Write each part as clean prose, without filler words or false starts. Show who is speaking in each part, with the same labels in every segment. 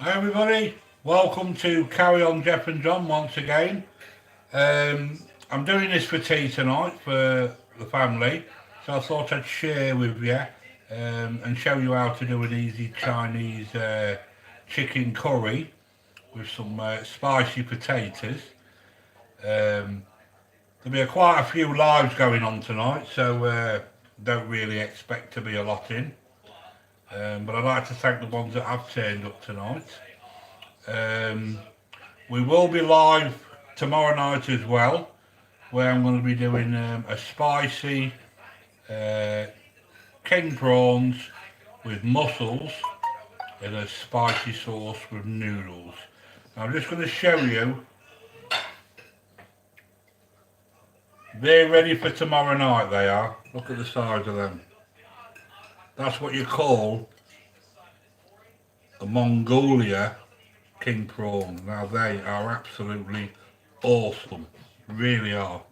Speaker 1: Hi everybody, welcome to Carry On Jeff and John once again. I'm doing this for tea tonight for the family, so I thought I'd share with you and show you how to do an easy Chinese chicken curry with some spicy potatoes. Um, there'll be quite a few lives going on tonight, so don't really expect to be a lot in. But I'd like to thank the ones that have turned up tonight. Um, we will be live tomorrow night as well, where I'm going to be doing a spicy uh, king prawns with mussels in a spicy sauce with noodles. Now I'm just going to show you, they're ready for tomorrow night, they are. Look at the size of them. That's what you call a Mongolia king prawn. Now they are absolutely awesome, really are.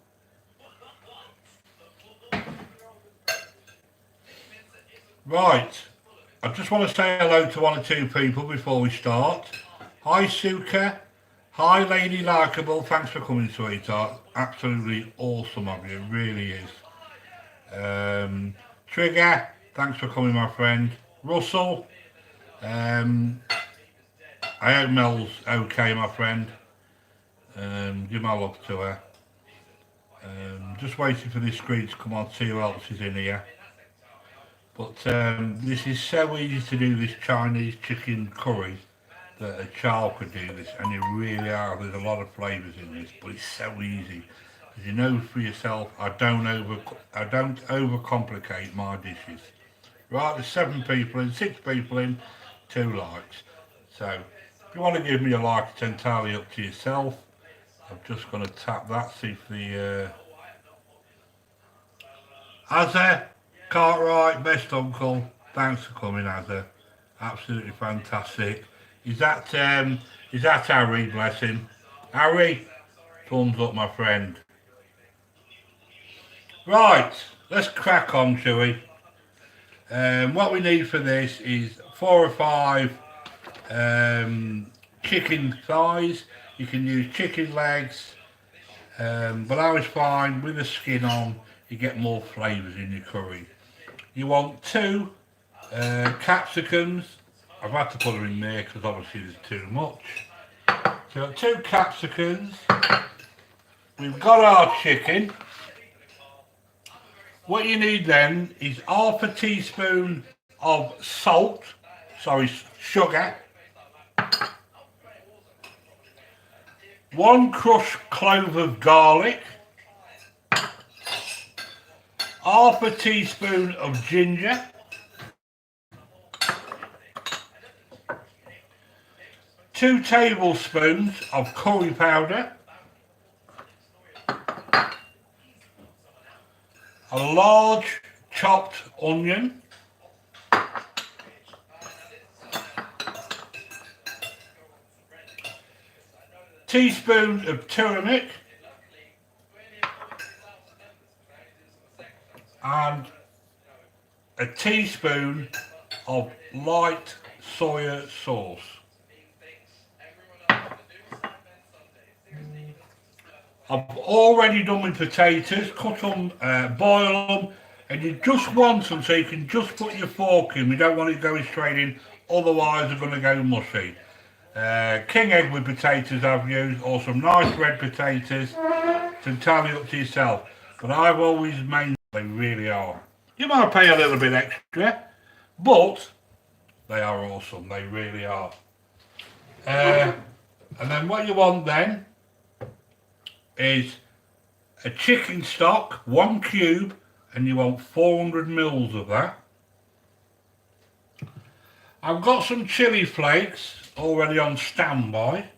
Speaker 1: Right, I just want to say hello to one or two people before we start. Hi Suka, hi Lady Likeable, thanks for coming sweetheart. Absolutely awesome of you, really is. Trigger, thanks for coming my friend. Russell, um, I hope Mel's okay my friend. Give my love to her. Just waiting for this screen to come on to see who else is in here. But this is so easy to do, this Chinese chicken curry, that a child could do this, and you really are. There's a lot of flavours in this, but it's so easy. As you know for yourself, I don't overcomplicate my dishes. Right, there's 7 people in, 6 people in, 2 likes. So if you want to give me a like, it's entirely up to yourself. I'm just going to tap that, see if the Azza Cartwright, best uncle. Thanks for coming, Azza. Absolutely fantastic. Is that Harry? Bless him. Harry, thumbs up, my friend. Right, let's crack on, shall we? What we need for this is 4 or 5 chicken thighs. You can use chicken legs, but I was fine with the skin on. You get more flavours in your curry. You want 2 capsicums. I've had to put them in there because obviously there's too much. So we've got 2 capsicums. We've got our chicken. What you need then is half a teaspoon of salt, sugar, 1 crushed clove of garlic, half a teaspoon of ginger, 2 tablespoons of curry powder, a large chopped onion, teaspoon of turmeric, and a teaspoon of light soya sauce. I've already done my potatoes, cut them, boil them, and you just want them so you can just put your fork in. You don't want it going straight in, otherwise they're going to go mushy. King egg with potatoes I've used, or some nice red potatoes. It's entirely up to yourself. But I've always made they really are. You might pay a little bit extra, but they are awesome. They really are. And then what you want then is a chicken stock, 1 cube, and you want 400 mils of that. I've got some chili flakes already on standby,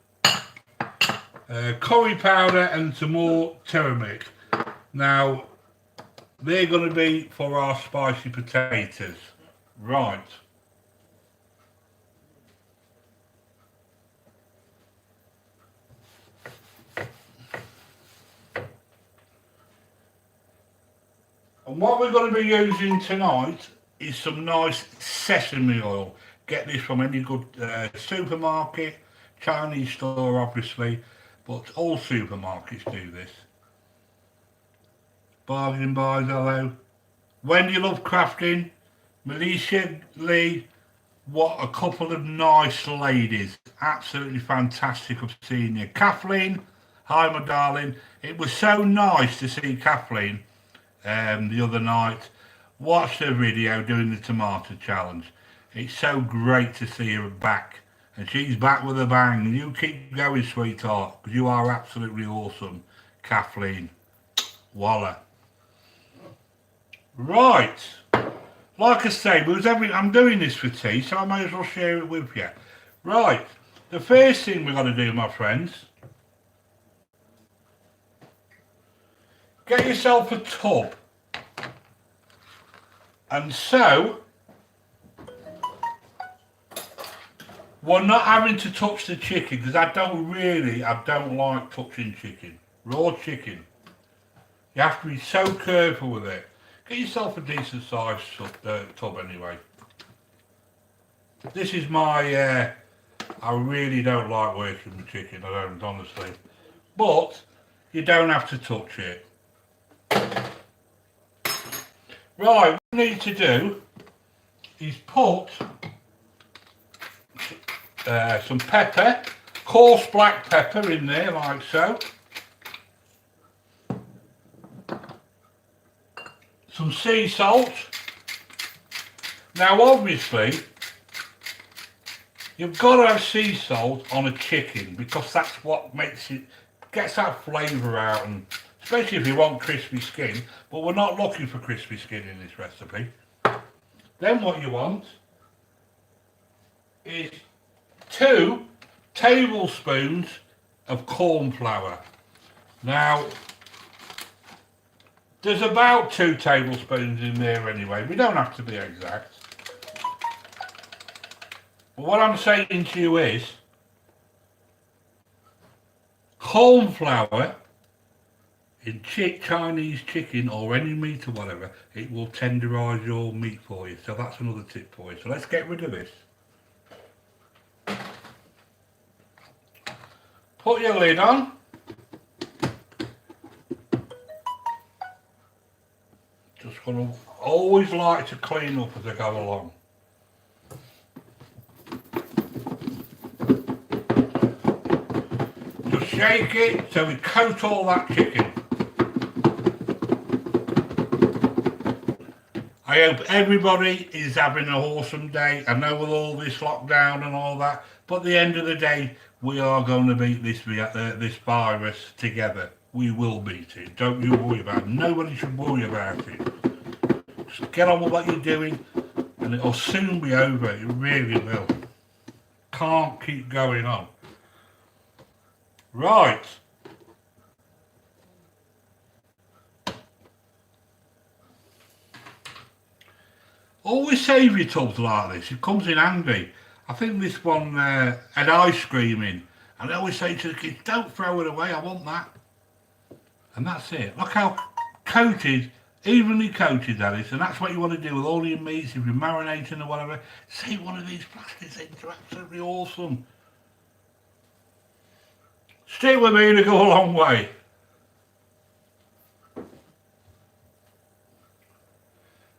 Speaker 1: curry powder and some more turmeric. Now, they're going to be for our spicy potatoes. Right. And what we're going to be using tonight is some nice sesame oil. get this from any good supermarket, Chinese store obviously, but all supermarkets do this. Bargain buys, hello. Wendy Love Crafting, Milicia Lee, what a couple of nice ladies. Absolutely fantastic of seeing you. Kathleen, hi my darling. It was so nice to see Kathleen the other night. Watched her video doing the tomato challenge. It's so great to see her back. And she's back with a bang. You keep going, sweetheart, because you are absolutely awesome, Kathleen. Voila. Right. Like I say, I'm doing this for tea, so I may as well share it with you. Right. The first thing we've got to do, my friends, get yourself a tub. And so, we're not having to touch the chicken, because I don't like touching chicken. Raw chicken. You have to be so careful with it. Get yourself a decent sized tub anyway. This is my, I really don't like working with chicken, I don't, honestly. But, you don't have to touch it. Right, what we need to do is put some pepper, coarse black pepper in there like so. Some sea salt. Now obviously you've got to have sea salt on a chicken because that's what gets that flavour out, and especially if you want crispy skin, but we're not looking for crispy skin in this recipe. Then what you want is 2 tablespoons of corn flour. Now there's about 2 tablespoons in there anyway. We don't have to be exact. But what I'm saying to you is, corn flour in Chinese chicken or any meat or whatever, it will tenderise your meat for you. So that's another tip for you. So let's get rid of this. Put your lid on. Just going to always like to clean up as I go along. Just shake it so we coat all that chicken. I hope everybody is having an awesome day. I know with all this lockdown and all that, but at the end of the day, we are going to beat this virus together. We will beat it. Don't you worry about it. Nobody should worry about it. Just get on with what you're doing and it'll soon be over. It really will. Can't keep going on. Right. Always save your tubs like this. It comes in handy. I think this one had ice cream in. And I always say to the kids, don't throw it away, I want that. And that's it. Look how coated, evenly coated that is. And that's what you want to do with all your meats. If you're marinating or whatever, save one of these plastic things. They're absolutely awesome. Stick with me to go a long way.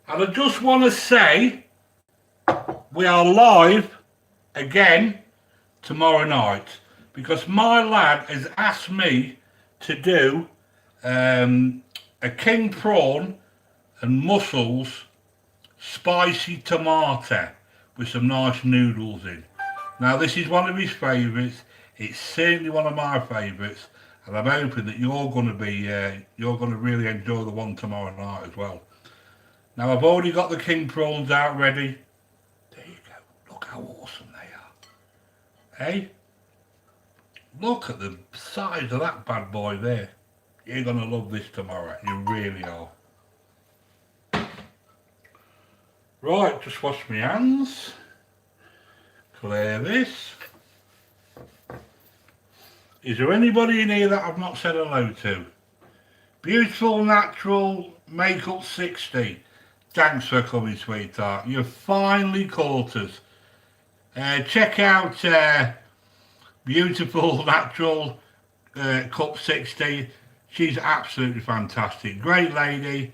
Speaker 1: And I just want to say, we are live again tomorrow night because my lad has asked me to do a king prawn and mussels spicy tomato with some nice noodles in. Now this is one of his favourites. It's certainly one of my favourites, and I'm hoping that you're going to really enjoy the one tomorrow night as well. Now I've already got the king prawns out ready. There you go. Look how awesome they are. Hey? Look at the size of that bad boy there. You're going to love this tomorrow. You really are. Right, just wash my hands. Clear this. Is there anybody in here that I've not said hello to? Beautiful Natural Makeup 60. Thanks for coming, sweetheart. You've finally caught us. Check out Beautiful Natural Cup 60. She's absolutely fantastic. Great lady.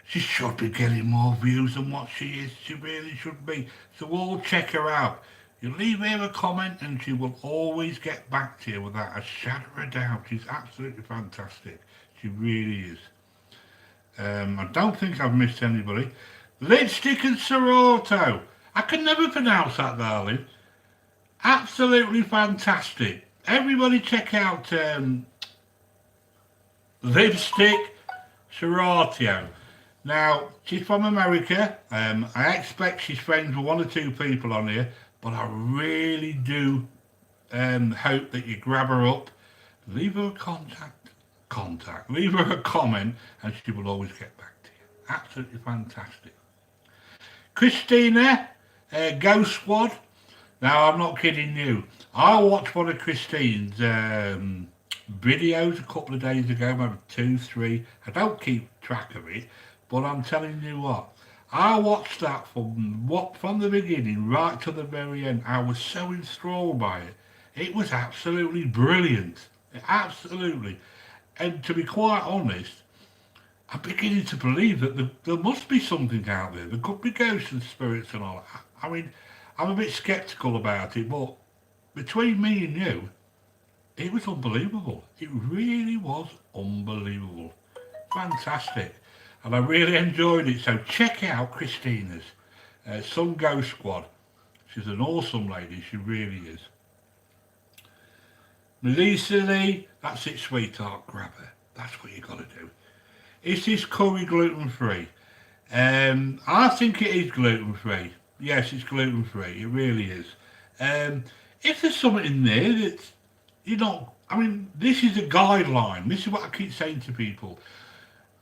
Speaker 1: She should be getting more views than what she is. She really should be. So all check her out. You leave her a comment and she will always get back to you without a shadow of a doubt. She's absolutely fantastic. She really is. I don't think I've missed anybody. Lipstick and Serato. I can never pronounce that, darling. Absolutely fantastic. Everybody check out Lipstick Serato. Now, she's from America. I expect she's friends with one or two people on here, but I really do hope that you grab her up, leave her a contact, leave her a comment, and she will always get back to you. Absolutely fantastic. Christina, Ghost Squad. Now, I'm not kidding you. I watched one of Christine's videos a couple of days ago, maybe 2, 3. I don't keep track of it, but I'm telling you what. I watched that from the beginning right to the very end. I was so enthralled by it. It was absolutely brilliant. Absolutely. And to be quite honest, I'm beginning to believe that there must be something out there. There could be ghosts and spirits and all that. I mean, I'm a bit sceptical about it, but between me and you, it was unbelievable. It really was unbelievable. Fantastic. And I really enjoyed it. So check out Christina's Sun Ghost Squad. She's an awesome lady. She really is. Melissa Lee, that's it, sweetheart. Grab her. That's what you got to do. Is this curry gluten-free? I think it is gluten-free. Yes, it's gluten-free. It really is. If there's something in there that's, you know, I mean, this is a guideline. This is what I keep saying to people.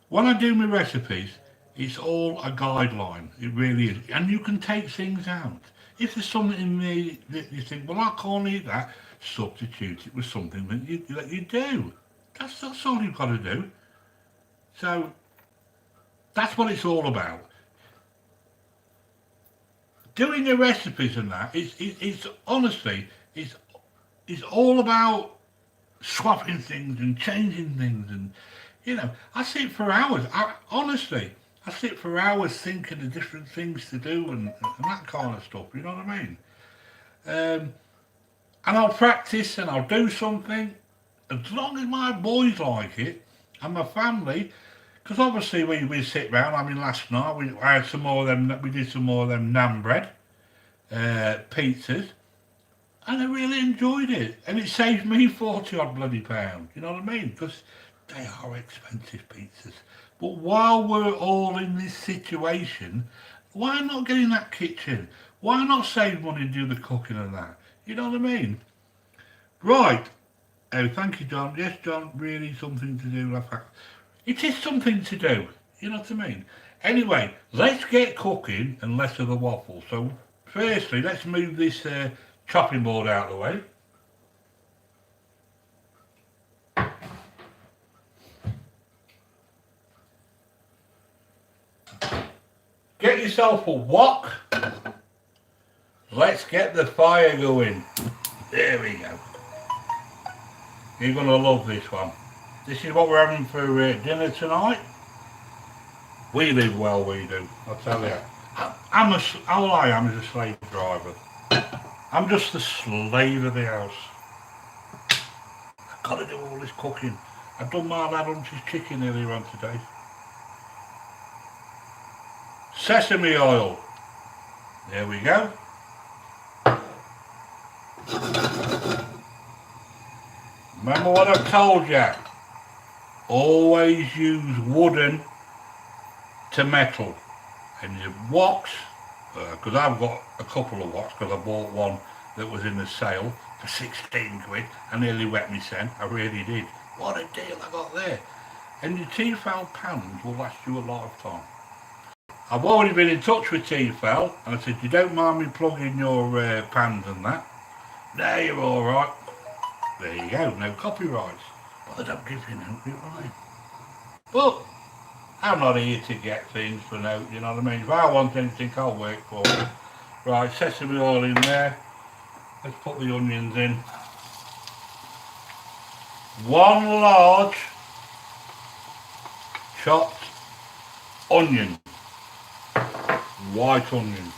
Speaker 1: When I do my recipes, it's all a guideline. It really is. And you can take things out. If there's something in there that you think, well, I can't eat that, substitute it with something that you do. That's all you've got to do. So that's what it's all about. Doing your recipes and that, it's honestly, it's all about swapping things and changing things, and you know, I sit for hours. Honestly, I sit for hours thinking of different things to do and that kind of stuff. You know what I mean? And I'll practice and I'll do something as long as my boys like it and my family. Because obviously we sit round. I mean, last night I had some more of them. We did some more of them naan bread pizzas, and I really enjoyed it. And it saved me 40 odd bloody pounds. You know what I mean? Because they are expensive pizzas. But while we're all in this situation, why not get in that kitchen? Why not save money and do the cooking and that? You know what I mean? Right. Oh, thank you, John. Yes, John, really something to do. It is something to do. You know what I mean? Anyway, let's get cooking and less of the waffle. So, firstly, let's move this chopping board out of the way. Get yourself a wok. Let's get the fire going. There we go. You're going to love this one. This is what we're having for dinner tonight. We live well, we do. I'll tell you. All I am is a slave driver. I'm just the slave of the house. I've got to do all this cooking. I've done my lad Hunch's chicken earlier on today. Sesame oil. There we go. Remember what I've told you. Always use wooden to metal. And your woks, because I've got a couple of woks, because I bought one that was in the sale for 16 quid. I nearly wet me sen. I really did. What a deal I got there. And your Tefal pans will last you a lot of time. I've already been in touch with Tefal, and I said, you don't mind me plugging your pans and that? No, you're alright. There you go, no copyrights. But they don't give you no copyright. But I'm not here to get things for no, you know what I mean? If I want anything, I'll work for it. Right, sesame oil in there. Let's put the onions in. One large chopped onion, white onion.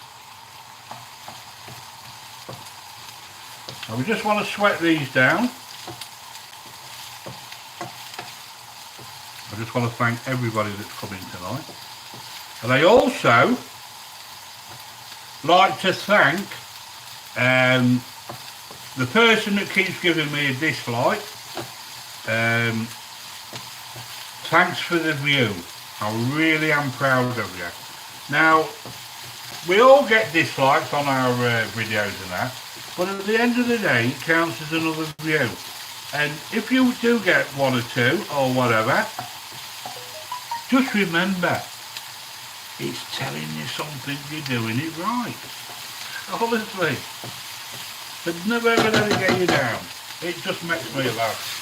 Speaker 1: Now we just want to sweat these down. I just want to thank everybody that's coming tonight. And I also like to thank the person that keeps giving me a dislike. Thanks for the view. I really am proud of you. Now, we all get dislikes on our videos and that, but at the end of the day, it counts as another view. And if you do get one or two or whatever, just remember, it's telling you something you're doing it right. Honestly. But never ever let it get you down. It just makes me laugh.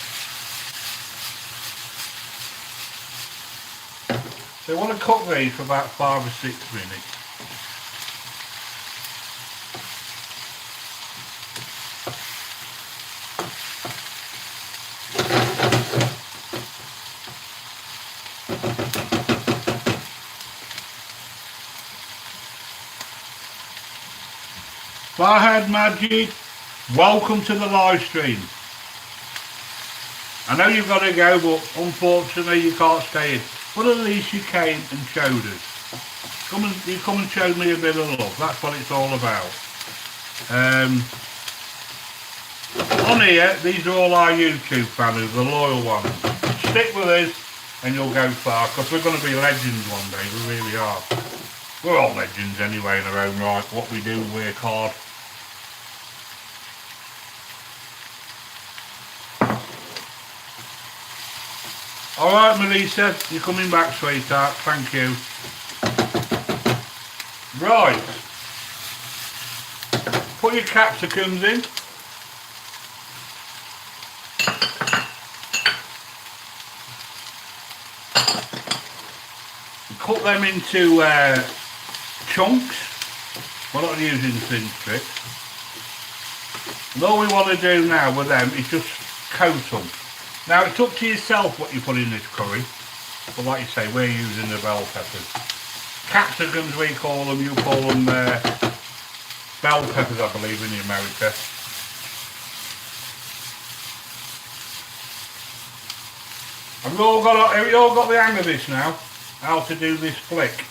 Speaker 1: So I want to cook these for about 5 or 6 minutes. Farhad Majid, welcome to the live stream. I know you've got to go, but unfortunately you can't stay in. But at least you came and showed us. You come and showed me a bit of love. That's what it's all about. On here, these are all our YouTube families, the loyal ones. Stick with us and you'll go far, because we're going to be legends one day. We really are. We're all legends anyway in our own right. What we do, work hard. Alright Melissa, you're coming back sweetheart, thank you. Right. Put your capsicums in. Cut them into chunks. We're not using thin strips. And all we want to do now with them is just coat them. Now it's up to yourself what you put in this curry, but like you say, we're using the bell peppers. Capsicums we call them, you call them bell peppers I believe in America. Have you all got the hang of this now? How to do this flick.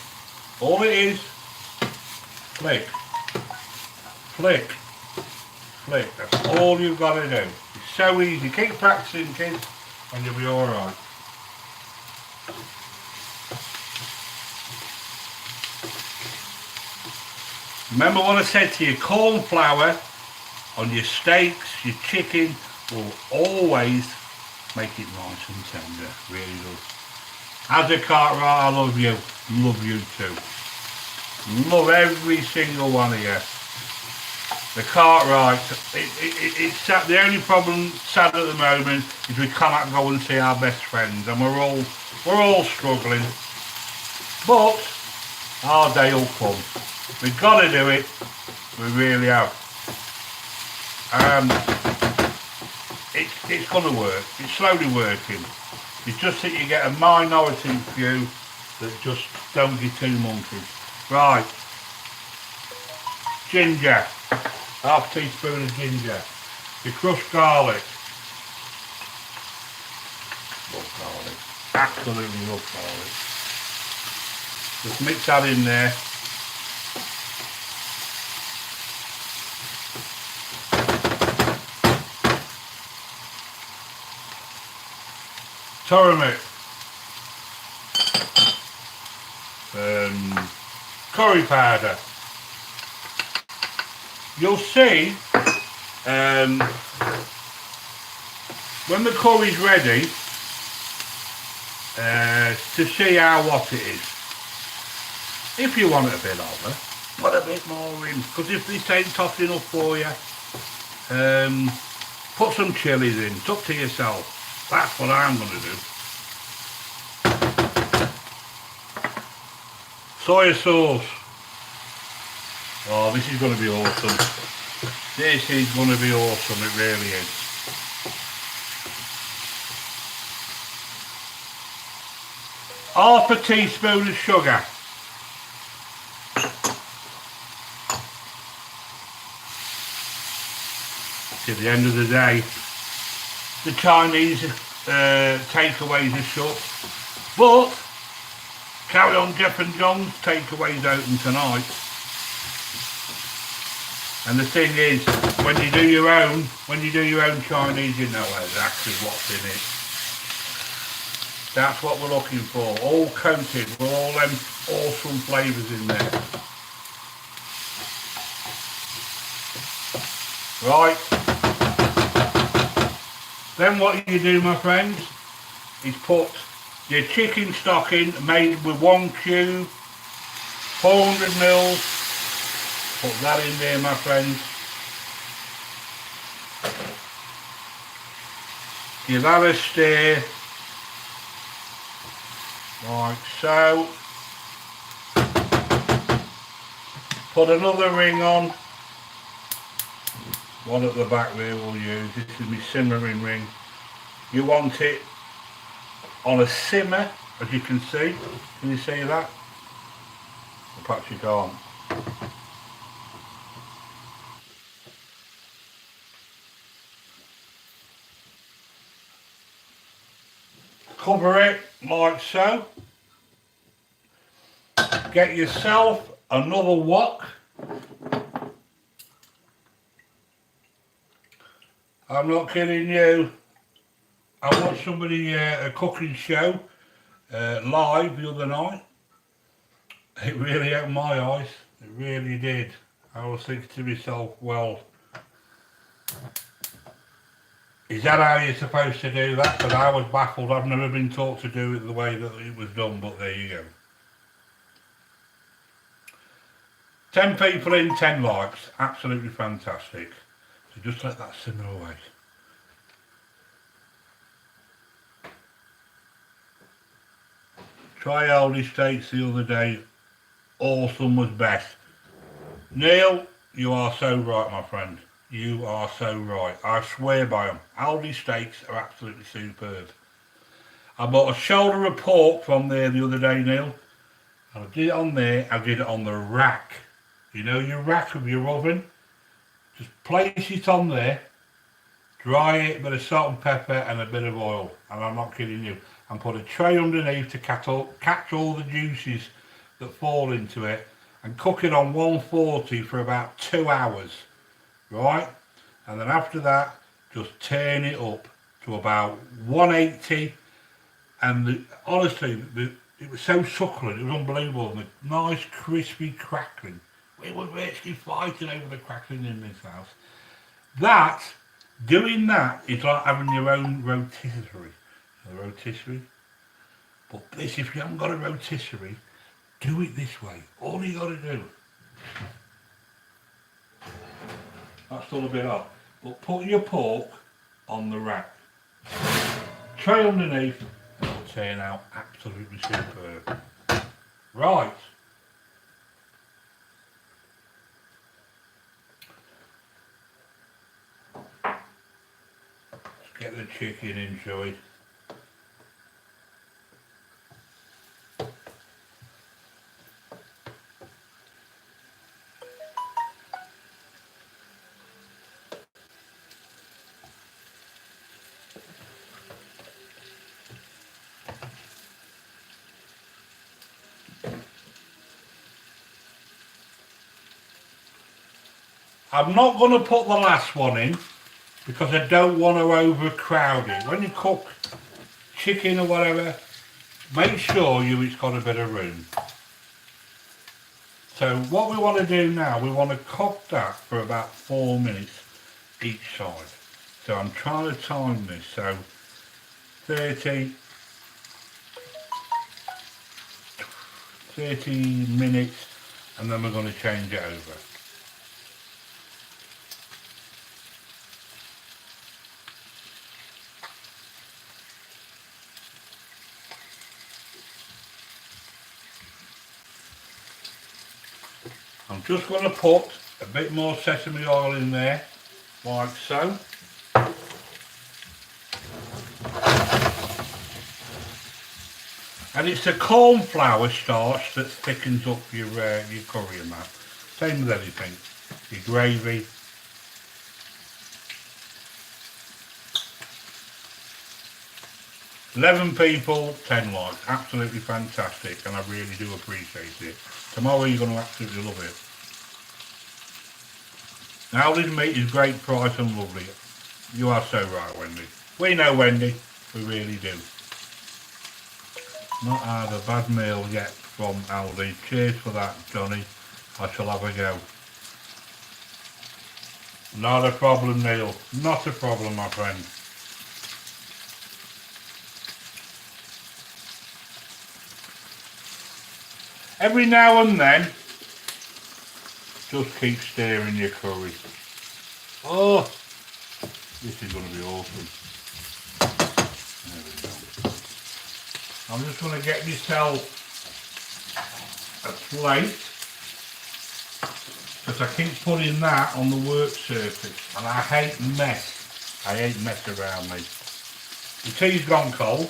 Speaker 1: All it is, flick, flick, flick. That's all you've got to do. It's so easy. Keep practicing, kids, and you'll be alright. Remember what I said to you, corn flour on your steaks, your chicken will always make it nice and tender, really does. As a Cartwright, I love you too. Love every single one of you. The Cartwright, it's sad. The only problem sad at the moment is we cannot go and see our best friends, and we're all struggling. But our day will come. We've got to do it. We really have. It's going to work. It's slowly working. It's just that you get a minority few that just don't get too monkeys. Right. Ginger. Half teaspoon of ginger. Your crushed garlic. Love garlic. Absolutely love garlic. Just mix that in there. Turmeric, curry powder. You'll see when the curry's ready to see how hot it is. If you want it a bit hotter, put a bit more in, because if this ain't hot enough for you, put some chilies in. It's up to yourself. That's what I'm going to do. Soy sauce. Oh, this is going to be awesome. This is going to be awesome, it really is. Half a teaspoon of sugar. At the end of the day, the Chinese takeaways are shut, but Carry On Jeff and John's takeaways open tonight. And the thing is, when you do your own Chinese, you know exactly what's in it. That's what we're looking for, all coated with all them awesome flavours in there. Right. Then what you do, my friends, is put your chicken stock in, made with 1 cube, 400 mils. Put that in there, my friends. Give that a stir. Like so. Put another ring on. One at the back there we'll use. This is my simmering ring. You want it on a simmer, as you can see. Can you see that? Perhaps you can't. Cover it like so. Get yourself another wok. I'm not kidding you. I watched somebody a cooking show live the other night. It really opened my eyes. It really did. I was thinking to myself, well, is that how you're supposed to do that? But I was baffled. I've never been taught to do it the way that it was done, but there you go. 10 people in, 10 likes. Absolutely fantastic. So just let that simmer away. Try Aldi steaks the other day. Awesome was best. Neil, you are so right, my friend. You are so right. I swear by them. Aldi steaks are absolutely superb. I bought a shoulder of pork from there the other day, Neil. And I did it on there. I did it on the rack. You know your rack of your oven? Just place it on there. Dry it, a bit of salt and pepper and a bit of oil. And I'm not kidding you. And put a tray underneath to catch all the juices that fall into it. And cook it on 140 for about 2 hours. Right? And then after that, just turn it up to about 180. And honestly, it was so succulent, it was unbelievable. And the nice, crispy crackling. We were actually fighting over the crackling in this house. Doing that is like having your own rotisserie. A rotisserie. But this, if you haven't got a rotisserie, do it this way. All you got to do. That's still a bit hot. But put your pork on the rack. Tray underneath, and it'll turn out absolutely superb. Right. Let's get the chicken into it. I'm not going to put the last one in because I don't want to overcrowd it. When you cook chicken or whatever, make sure it's got a bit of room. So what we want to do now, we want to cook that for about 4 minutes each side. So I'm trying to time this, so 30 minutes, and then we're going to change it over. I'm just going to put a bit more sesame oil in there, like so. And it's the cornflour starch that thickens up your curry and that. Same with anything. Your gravy. "11 people, 10 likes. Absolutely fantastic, and I really do appreciate it. Tomorrow you're going to absolutely love it. Now this meat is great price and lovely. You are so right, Wendy. We know, Wendy. We really do. Not had a bad meal yet from Aldi. Cheers for that, Johnny. I shall have a go. Not a problem, Neil. Not a problem, my friend. Every now and then, just keep stirring your curry. Oh, this is going to be awesome. There we go. I'm just going to get myself a plate, because I keep putting that on the work surface, and I hate mess. I hate mess around me. The tea's gone cold.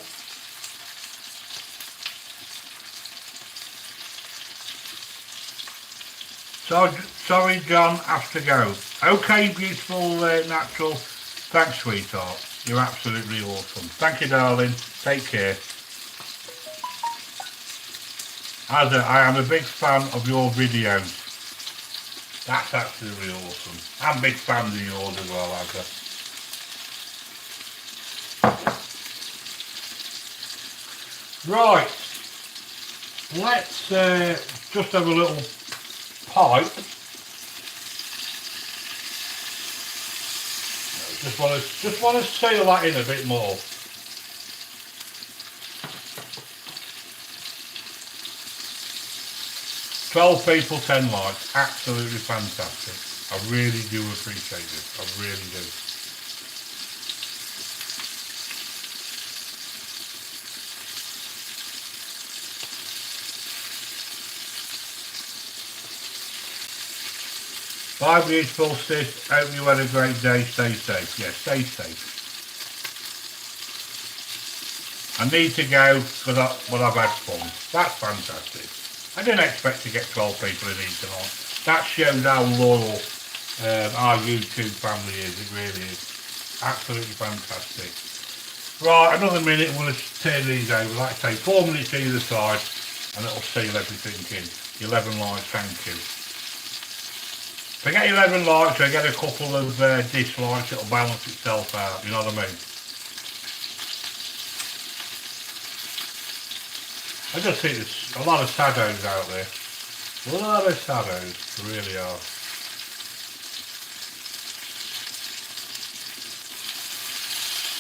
Speaker 1: So, sorry, John has to go. Okay, beautiful natural. Thanks, sweetheart. You're absolutely awesome. Thank you, darling. Take care. I am a big fan of your videos. That's absolutely awesome. I'm a big fan of yours as well, Azza. Right. Let's just have a little pipe. Just want to seal that in a bit more. "12 people, 10 likes. Absolutely fantastic. I really do appreciate it. I really do. Bye, beautiful sis. Hope you had a great day. Stay safe. Yeah, stay safe. I need to go because I've had fun. That's fantastic. I didn't expect to get 12 people in here tonight. That shows how loyal our YouTube family is. It really is. Absolutely fantastic. Right, another minute. I'm going to turn these over. Like I say, 4 minutes either side, and it'll seal everything in. 11 likes, thank you. If I get 11 likes, I get a couple of dislikes, it'll balance itself out, you know what I mean? I just think there's a lot of saddos out there. A lot of saddos, there really are.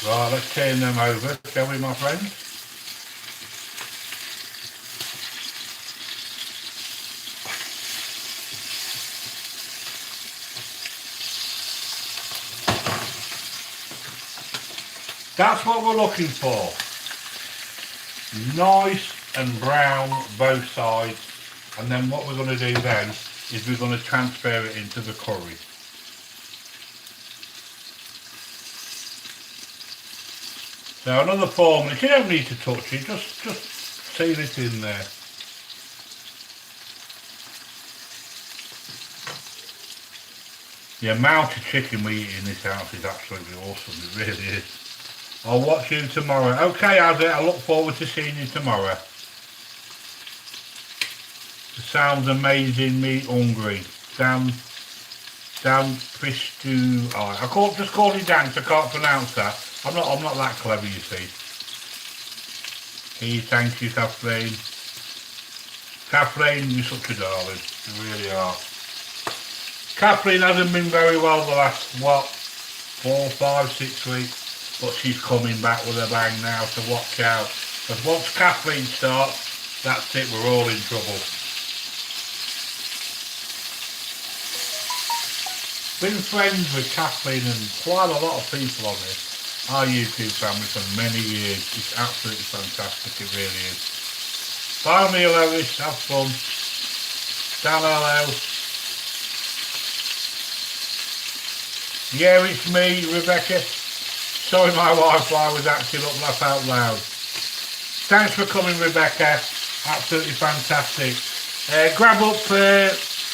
Speaker 1: Right, let's turn them over, shall we, my friends? That's what we're looking for. Nice and brown both sides, and then what we're going to do then is we're going to transfer it into the curry. So another 4 minutes. You don't need to touch it, just seal it in there. The amount of chicken we eat in this house is absolutely awesome. It really is. I'll watch you tomorrow. Okay, Azza, I look forward to seeing you tomorrow. It sounds amazing, me hungry. Dan Pistu. I just call you Dan, so I can't pronounce that. I'm not that clever, you see. Thank you, Kathleen. Kathleen, you're such a darling. You really are. Kathleen hasn't been very well the last, 4, 5, 6 weeks. But she's coming back with a bang now, so watch out. Because once Kathleen starts, that's it, we're all in trouble. Been friends with Kathleen and quite a lot of people on this, our YouTube family, for many years. It's absolutely fantastic, it really is. Bye, Neil Ellis, have fun. Dan, hello. Yeah, it's me, Rebecca. Sorry my Wi-Fi was acting up, laugh out loud. Thanks for coming, Rebecca. Absolutely fantastic. Grab up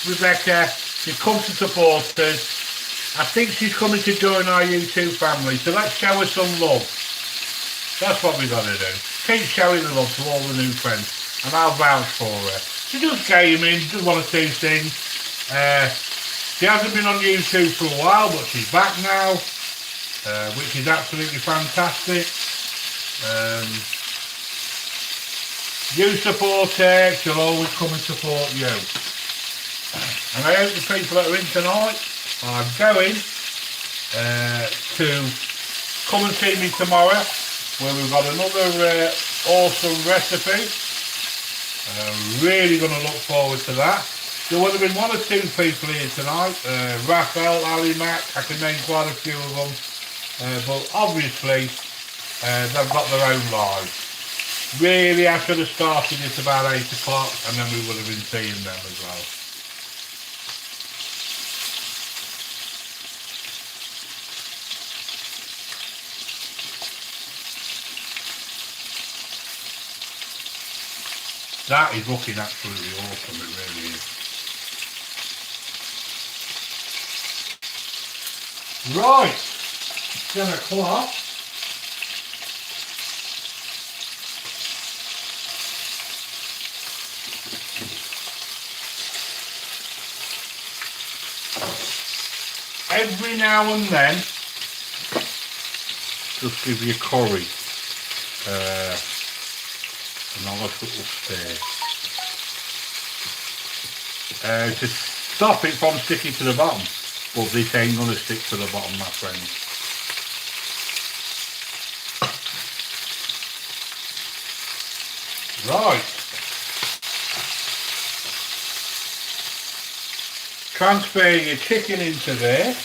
Speaker 1: Rebecca. She's come to support us. I think she's coming to join our YouTube family, so let's show her some love. That's what we got to do. Keep showing the love to all the new friends, and I'll vouch for her. She does gaming, does one or two things. She hasn't been on YouTube for a while, but she's back now, which is absolutely fantastic. You support her, she'll always come and support you. And I hope the people that are in tonight are going to come and see me tomorrow, where we've got another awesome recipe. Really going to look forward to that. There would have been one or two people here tonight. Raphael, Ali Mac, I can name quite a few of them. But obviously, they've got their own lives. Really, I should have started at about 8 o'clock and then we would have been seeing them as well. That is looking absolutely awesome, it really is. Right, 10 o'clock. Every now and then, just give you curry. And I'll look upstairs. To stop it from sticking to the bottom. But this ain't going to stick to the bottom, my friends. Right. Transfer your chicken into there.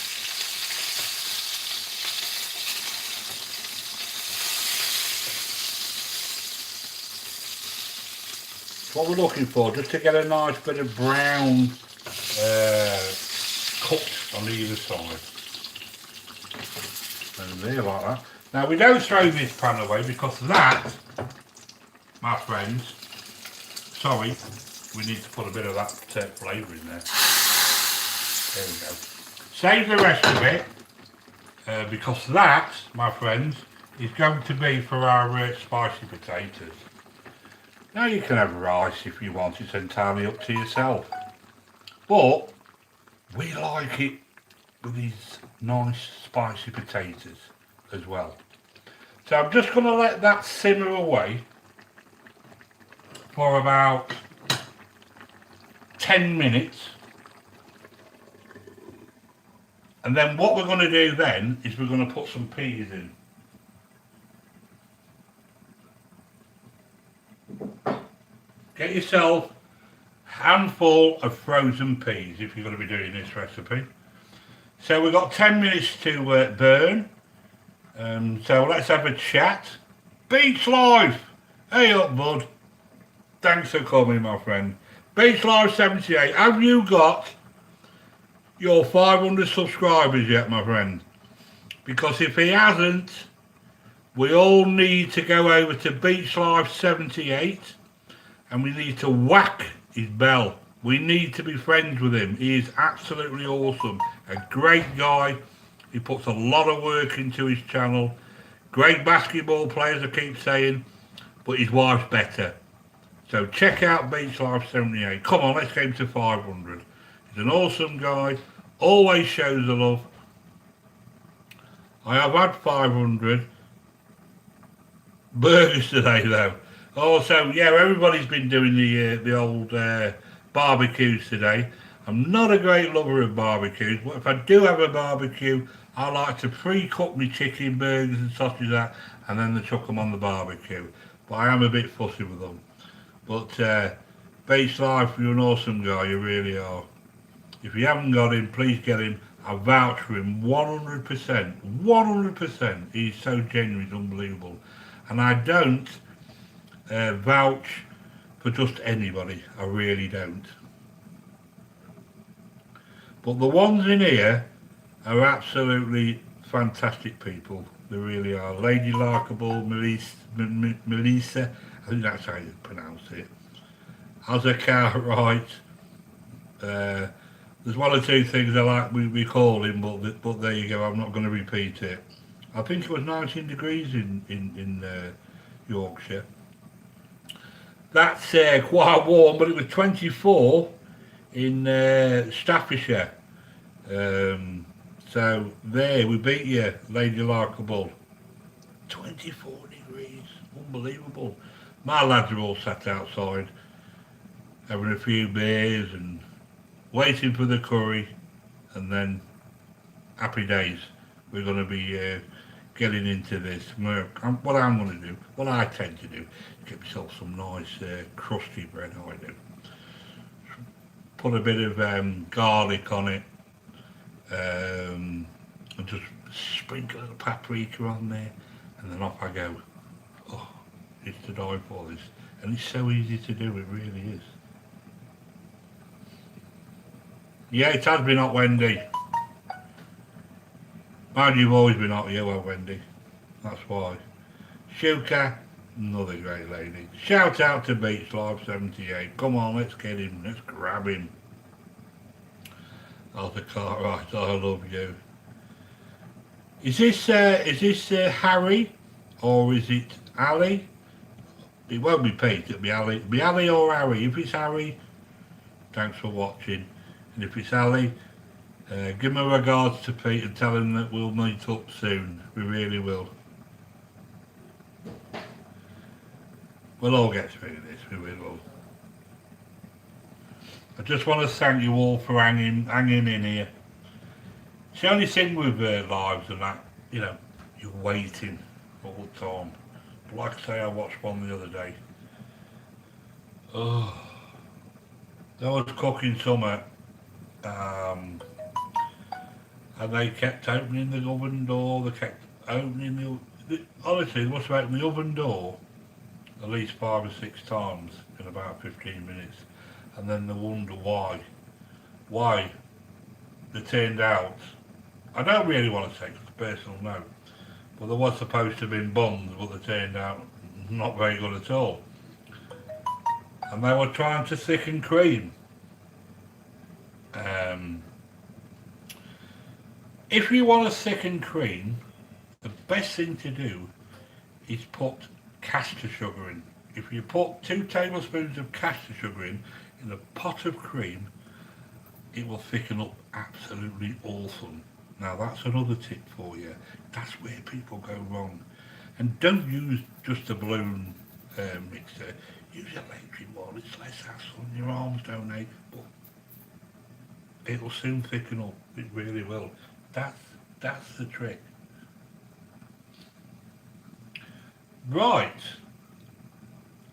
Speaker 1: What we're looking for, just to get a nice bit of brown cooked on either side. And there, like that. Now we don't throw this pan away because that, my friends, sorry, we need to put a bit of that flavour in there. There we go. Save the rest of it because that, my friends, is going to be for our spicy potatoes. Now you can have rice if you want, it's entirely up to yourself. But we like it with these nice spicy potatoes as well. So I'm just going to let that simmer away for about 10 minutes. And then what we're going to do then is we're going to put some peas in. Get yourself a handful of frozen peas if you're going to be doing this recipe. So we've got 10 minutes to burn. So let's have a chat. Beach Life! Hey up, bud. Thanks for coming, my friend. Beach Life 78. Have you got your 500 subscribers yet, my friend? Because if he hasn't, we all need to go over to Beach Life 78 and we need to whack his bell. We need to be friends with him. He is absolutely awesome. A great guy. He puts a lot of work into his channel. Great basketball player, as I keep saying, but his wife's better. So check out Beach Life 78. Come on, let's get him to 500. He's an awesome guy. Always shows the love. I have had 500 burgers today though. Also, yeah, everybody's been doing the old barbecues today. I'm not a great lover of barbecues, but if I do have a barbecue, I like to pre-cook my chicken, burgers and sausages out, and then they chuck them on the barbecue. But I am a bit fussy with them. But Beach Life, you're an awesome guy, you really are. If you haven't got him, please get him. I vouch for him 100%. 100%. He's so genuine, it's unbelievable. And I don't vouch for just anybody. I really don't. But the ones in here are absolutely fantastic people. They really are. Lady Likeable, Melissa, I think that's how you pronounce it. Ozzy Cartwright. Uh, there's one or two things I like we call him, but there you go. I'm not going to repeat it. I think it was 19 degrees in Yorkshire. That's quite warm, but it was 24 in Staffordshire. Um, so there, we beat you, Lady Likeable. 24 degrees, unbelievable. My lads are all sat outside, having a few beers and waiting for the curry, and then happy days. We're going to be getting into this. What I'm going to do, what I tend to do, is get myself some nice crusty bread. I do. Put a bit of garlic on it, and just sprinkle a little paprika on there, and then off I go. Oh, it's to die for this, and it's so easy to do. It really is. Yeah, it has been hot, Wendy. Mind you've always been hot, you have, Wendy. That's why. Shuka, another great lady. Shout out to Beach Life 78. Come on, let's get him. Let's grab him. Arthur Cartwright, I love you. Is this Harry or is it Ali? It won't be Pete, it'll be Ali. It'll be Ali or Harry. If it's Harry, thanks for watching. And if it's Ali, give my regards to Pete and tell him that we'll meet up soon. We really will. We'll all get through this, we will. I just want to thank you all for hanging in here. It's the only thing with lives and that, you know, you're waiting all the time. But like I say, I watched one the other day. Oh, I was cooking something, and they kept opening the oven door. They kept opening honestly, they must have opened the oven door at least 5 or 6 times in about 15 minutes. And then they wonder why they turned out. I don't really want to say it's a personal note, but there was supposed to have been buns, but they turned out not very good at all. And they were trying to thicken cream. If you want to thicken cream, the best thing to do is put castor sugar in. If you put 2 tablespoons of castor sugar in a pot of cream, it will thicken up absolutely awesome. Now that's another tip for you. That's where people go wrong. And don't use just a balloon mixer. Use an electric one. It's less hassle on your arms, don't ache, but it'll soon thicken up. It really will. That's the trick. Right.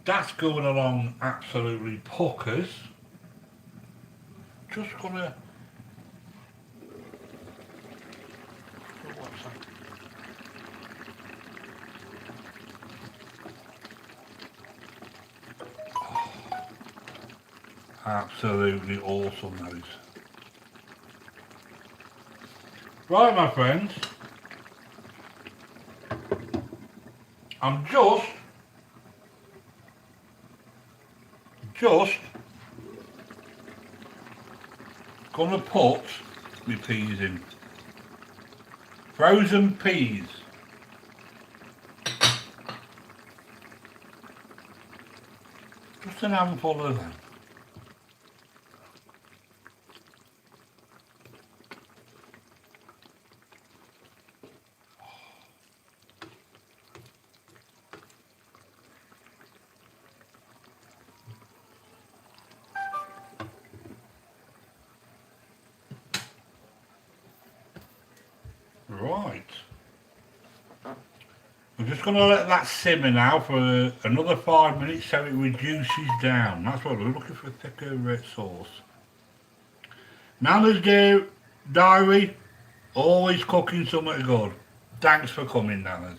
Speaker 1: That's going along absolutely puckers. Just gonna. What's that? Oh, absolutely awesome, those. Right, my friends. I'm just gonna put my peas in. Frozen peas. Just an handful of them. Right. We're just going to let that simmer now for another 5 minutes so it reduces down. That's what we're looking for, thicker red sauce. Nana's Diary, always cooking something good. Thanks for coming, Nanas.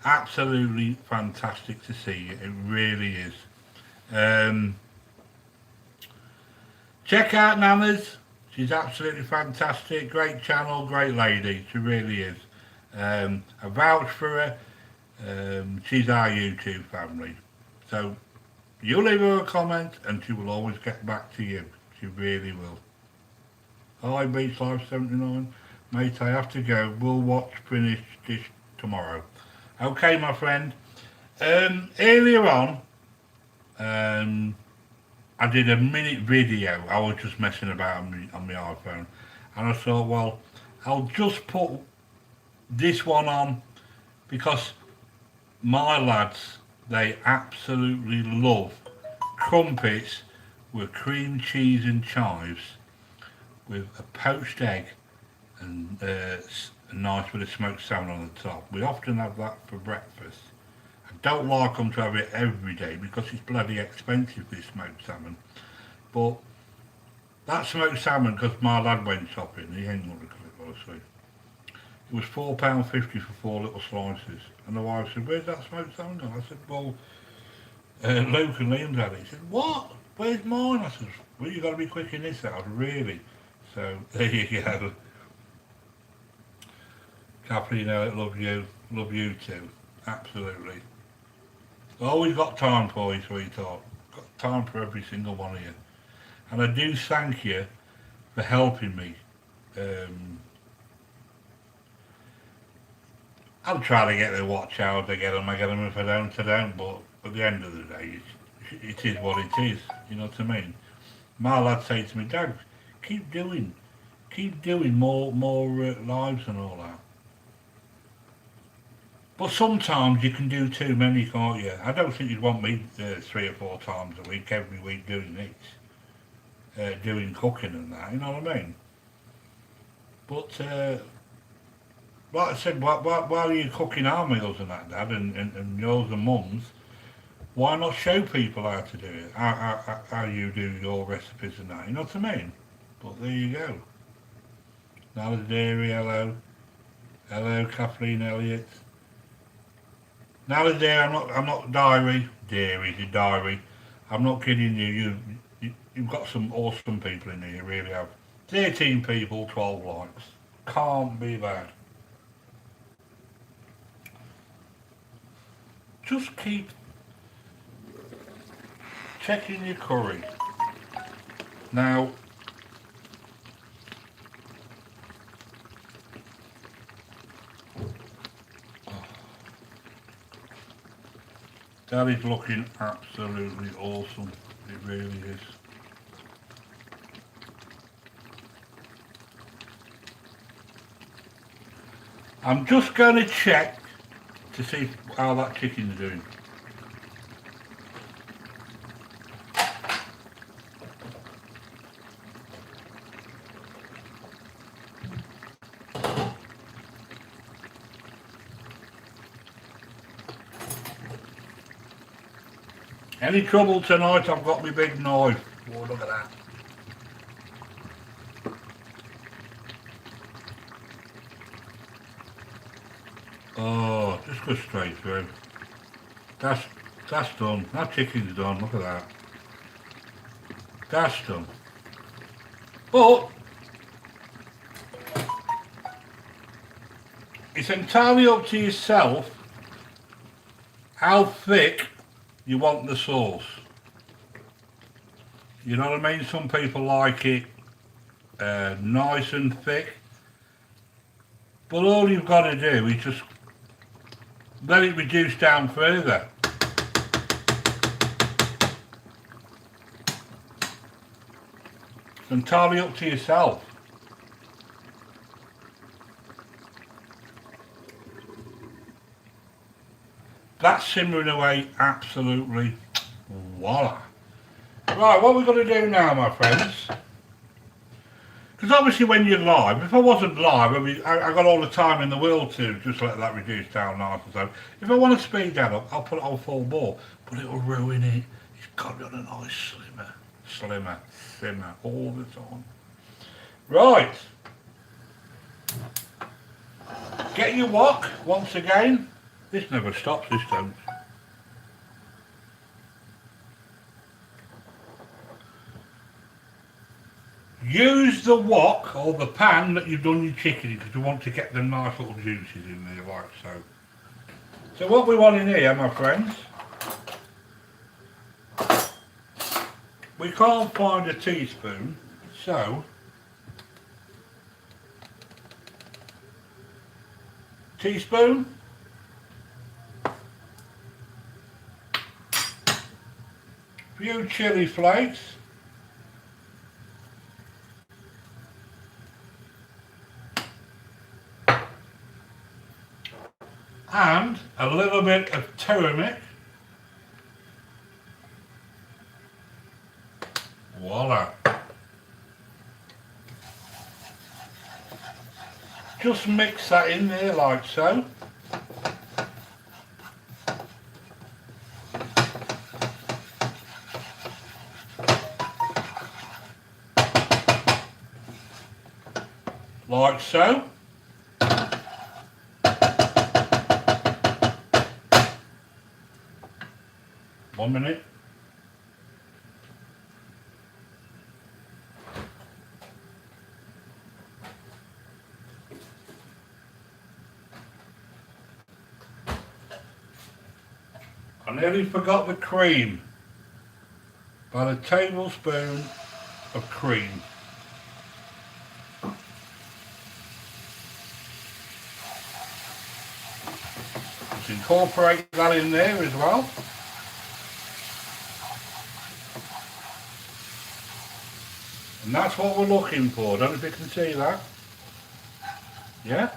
Speaker 1: Absolutely fantastic to see you. It really is. Check out Nanas. She's absolutely fantastic, great channel, great lady, she really is. I vouch for her. She's our YouTube family. So you leave her a comment and she will always get back to you. She really will. Hi Beach Life 79. Mate, I have to go. We'll watch finish this tomorrow. Okay, my friend. Earlier on, I did a minute video. I was just messing about on my iPhone. And I thought, well, I'll just put this one on because my lads, they absolutely love crumpets with cream cheese and chives with a poached egg and a nice bit of smoked salmon on the top. We often have that for breakfast. I don't like them to have it every day because it's bloody expensive, this smoked salmon. But that smoked salmon, because my lad went shopping, he ain't going to cook it, obviously. It was £4.50 for 4 little slices. And the wife said, where's that smoked salmon gone? I said, well, Luke and Liam's had it. He said, what? Where's mine? I said, well, you've got to be quick in this out, really. So, there you go. Kathleen Elliott, love you too, absolutely. Always got time for you, sweetheart. Got time for every single one of you. And I do thank you for helping me. I'll try to get the watch hours, I get them, if I don't, I don't, but at the end of the day, it is what it is, you know what I mean? My lad say to me, Dad, keep doing more lives and all that. But sometimes you can do too many, can't you? I don't think you'd want me 3 or 4 times a week, every week doing it, doing cooking and that, you know what I mean? But, like I said, while you're cooking our meals and that, Dad, and yours and Mum's, why not show people how to do it, how you do your recipes and that, you know what I mean? But there you go. Nala Dairy, hello. Hello, Kathleen Elliott. Nala Dairy, I'm not diary. I'm not kidding you. You've got some awesome people in here, you really have. 13 people, 12 likes. Can't be bad. Just keep checking your curry. Now, that is looking absolutely awesome. It really is. I'm just going to check to see how that chicken's doing. Any trouble tonight, I've got my big knife. Oh, look at that. Oh, just go straight through. That's done. That chicken's done, look at that. That's done. But it's entirely up to yourself how thick you want the sauce. You know what I mean? Some people like it nice and thick. But all you've got to do is just let it reduce down further. It's entirely up to yourself. That's simmering away absolutely. Voila. Right, what we're going to do now, my friends, because obviously when you're live, if I wasn't live, I got all the time in the world to just let that reduce down nice and so. If I want to speed that up, I'll put it on full bore, but it'll ruin it. It's got to be on a nice simmer all the time. Right. Get your wok once again. This never stops, this don't. Use the wok or the pan that you've done your chicken in because you want to get them nice little juices in there like so. So what we want in here, my friends, we can't find a teaspoon, so teaspoon, few chili flakes, and a little bit of turmeric. Voila. Just mix that in there like so. Like so. One minute. I nearly forgot the cream. About a tablespoon of cream. Let's incorporate that in there as well. And that's what we're looking for. Don't know if you can see that. Yeah?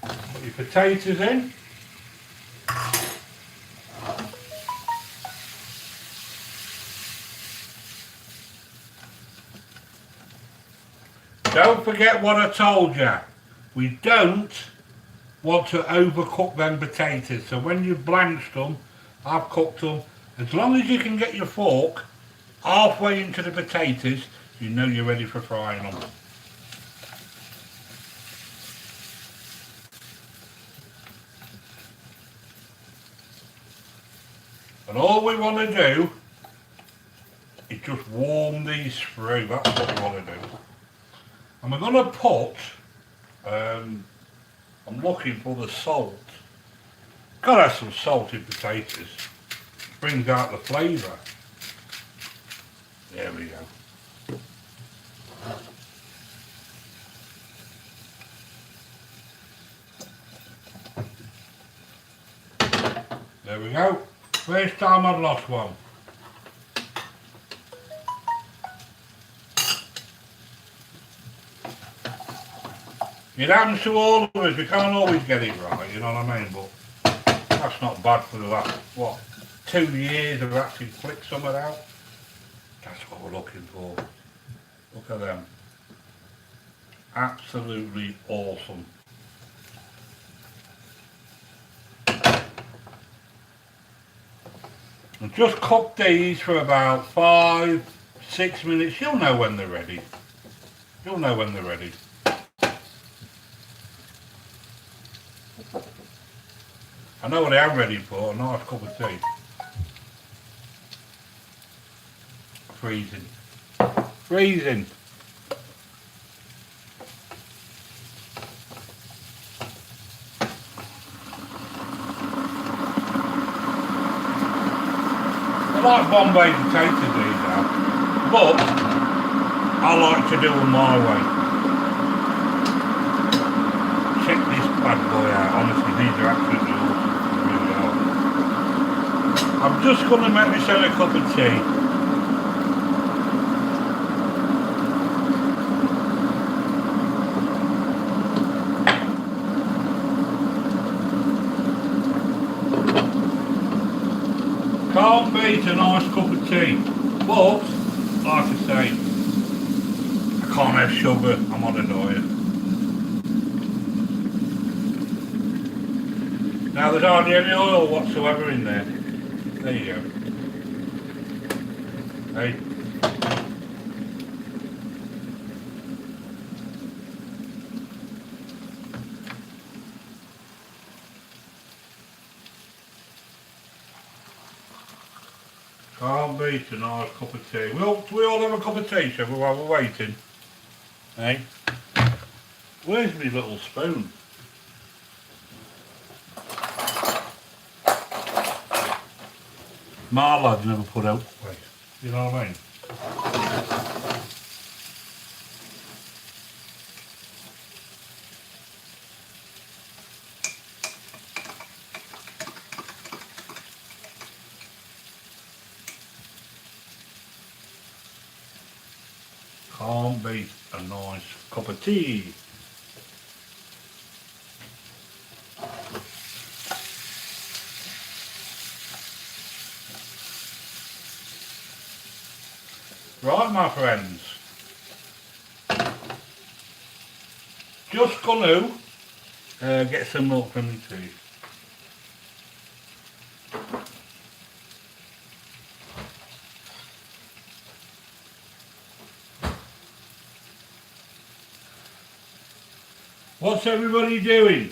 Speaker 1: Put your potatoes in. Don't forget what I told you. We don't want to overcook them potatoes. So when you've blanched them, I've cooked them. As long as you can get your fork halfway into the potatoes, you know you're ready for frying them. And all we want to do is just warm these through. That's what we want to do. And we're going to put, I'm looking for the salt. Got to have some salt in potatoes. Brings out the flavour. There we go. There we go. First time I've lost one. It happens to all of us. We can't always get it right, you know what I mean? But that's not bad for the last, what, 2 years of actually flick some of it out. That's what we're looking for. Look at them. Absolutely awesome. And just cook these for about 5-6 minutes. You'll know when they're ready. You'll know when they're ready. I know what I am ready for, a nice cup of tea. Freezing. Freezing. I like Bombay potatoes these are, but I like to do them my way. Check this bad boy out, honestly these are absolutely awesome. I'm just going to make myself a cup of tea. Can't beat a nice cup of tea, but like I say, I can't have sugar, I'm on a diet. Now there's hardly any oil whatsoever in there. There you go. Hey. Can't beat a nice cup of tea. We all have a cup of tea, shall we, while we're waiting? Hey? Where's my little spoon? My lad's never put out waste. You know what I mean? Can't beat a nice cup of tea. Right, my friends. Just gonna get some milk from me tea. What's everybody doing?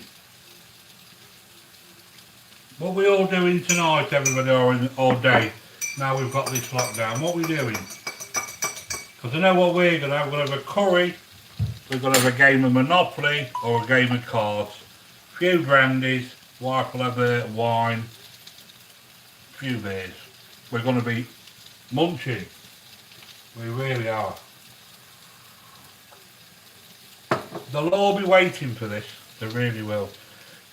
Speaker 1: What we all doing tonight, everybody, all day? Now we've got this lockdown. What we doing? Because I know what we're going to have. We're going to have a curry, we're going to have a game of Monopoly or a game of cards, a few brandies, wife will have a wine, a few beers. We're going to be munching. We really are. They'll all be waiting for this. They really will.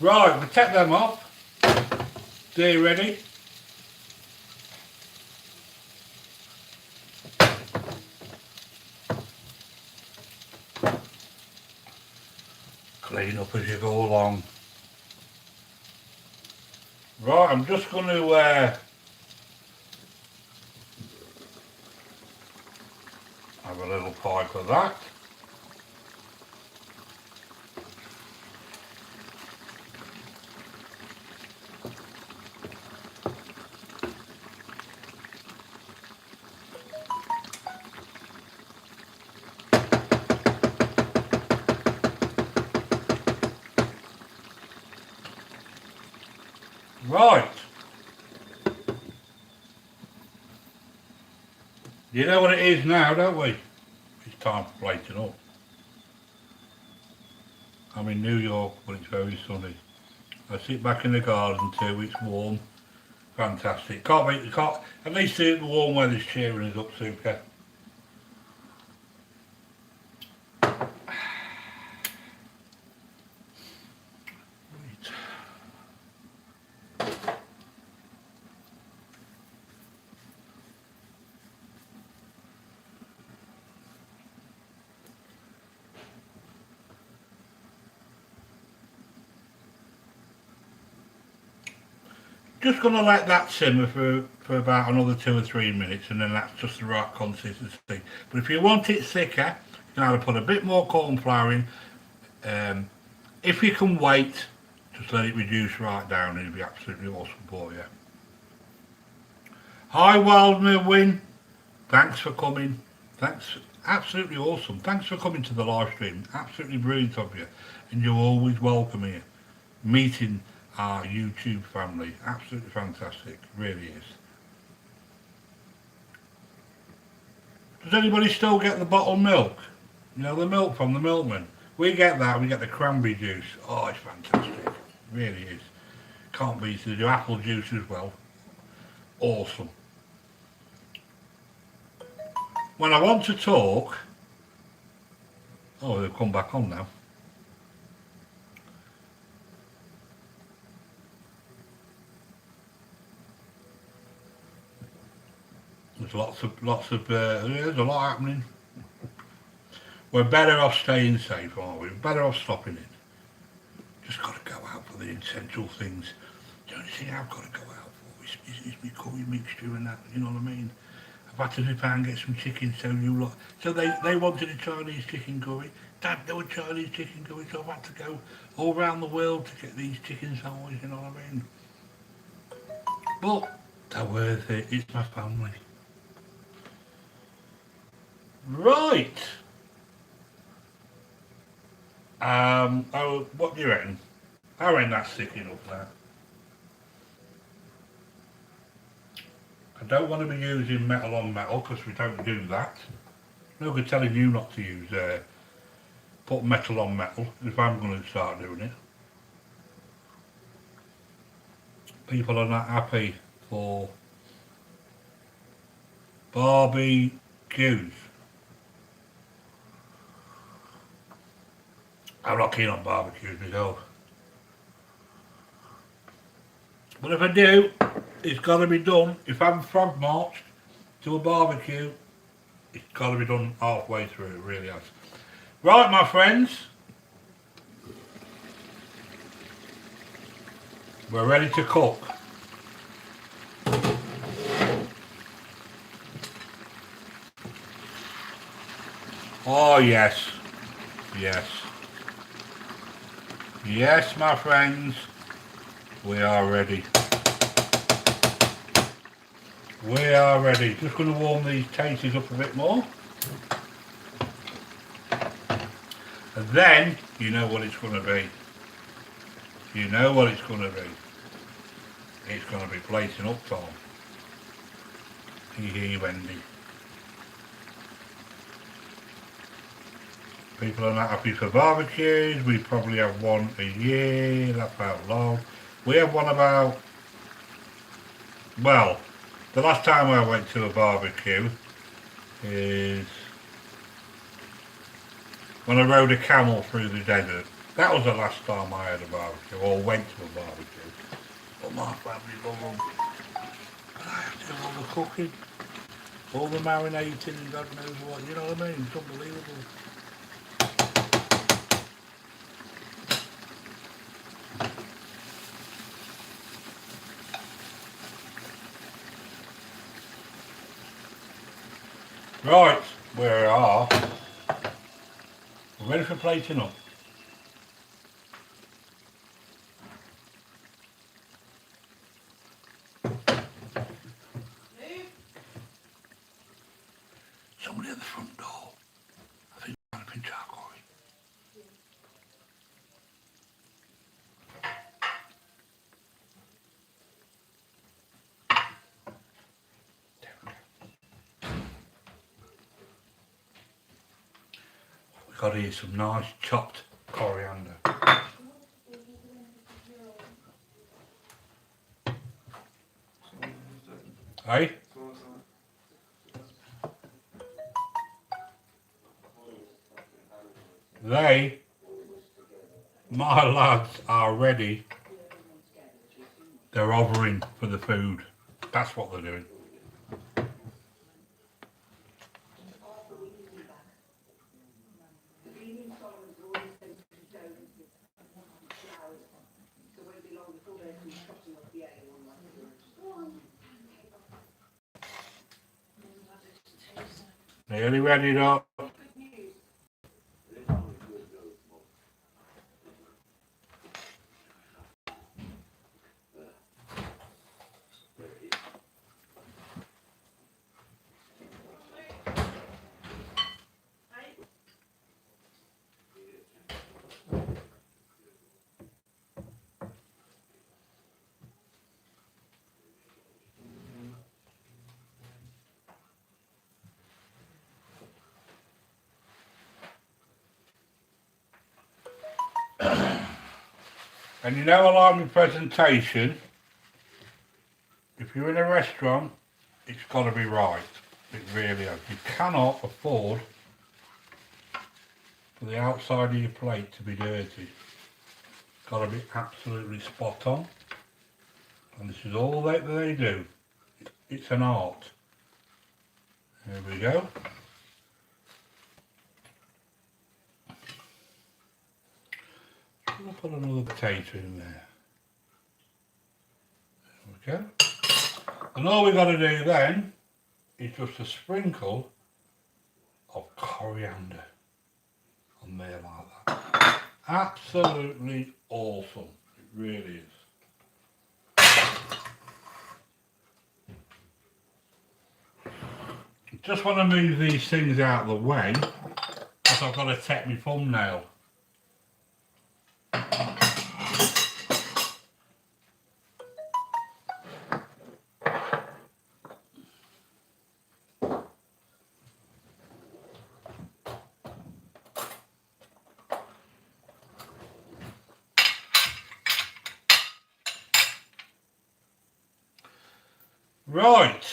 Speaker 1: Right, we'll take them off. Are you ready? Clean up as you go along. Right, I'm just going to have a little pipe of that. Right. You know what it is now, don't we? It's time for plating up. I'm in New York, but it's very sunny. I sit back in the garden too, it's warm. Fantastic. At least the warm weather's cheering us up, super. Just going to let that simmer for about another 2 or 3 minutes, and then that's just the right consistency. But if you want it thicker, you can either put a bit more corn flour in. If you can wait, just let it reduce right down, it'll be absolutely awesome for you. Hi Wildmer Win, thanks for coming. Thanks, absolutely awesome. Thanks for coming to the live stream. Absolutely brilliant of you, and you're always welcome here. Meeting our YouTube family, absolutely fantastic, really is. Does anybody still get the bottled milk? You know, the milk from the milkman? We get that, we get the cranberry juice. Oh, it's fantastic, really is. Can't beat it. They do apple juice as well. Awesome. When I want to talk, oh, they've come back on now. There's there's a lot happening. We're better off staying safe, aren't we? We're better off stopping it. Just got to go out for the essential things. The only thing I've got to go out for is my curry mixture and that, you know what I mean? I've had to nip out and get some chicken, so they wanted a Chinese chicken curry. Dad, there were Chinese chicken curry, so I've had to go all around the world to get these chicken sandwiches, you know what I mean? But they're worth it, it's my family. Right. Oh, what do you reckon? I reckon that's thick enough now. don't want to be using metal on metal because we don't do that. No good telling you not to use put metal on metal if I'm going to start doing it. People are not happy for barbecues. I'm not keen on barbecues myself. But if I do, it's got to be done. If I'm frog marched to a barbecue, it's got to be done halfway through, it really has. Right, my friends. We're ready to cook. Oh, yes. Yes. Yes, my friends. We are ready. We are ready. Just going to warm these taters up a bit more. And then, you know what it's going to be. You know what it's going to be. It's going to be plating up time. Hee Wendy. People are not happy for barbecues. We probably have one a year. That's how long. We have one about, well, the last time I went to a barbecue is when I rode a camel through the desert. That was the last time I had a barbecue, or went to a barbecue. But my family love them. But I have to do all the cooking, all the marinating and God knows what, you know what I mean? It's unbelievable. Right, we are. We're ready for plating up. Somebody at the front door. I think I'm trying to pinch our coin. We've got here some nice chopped coriander. Hey? They, my lads, are ready. They're hovering for the food. That's what they're doing. Nearly ready up. And you know, I like my presentation. If you're in a restaurant, it's got to be right. It really is. You cannot afford for the outside of your plate to be dirty. It's got to be absolutely spot on. And this is all that they do. It's an art. There we go. I'll put another potato in there. There we go. And all we've got to do then is just a sprinkle of coriander on there like that. Absolutely awesome. It really is. Just want to move these things out of the way because I've got to take my thumbnail. Right.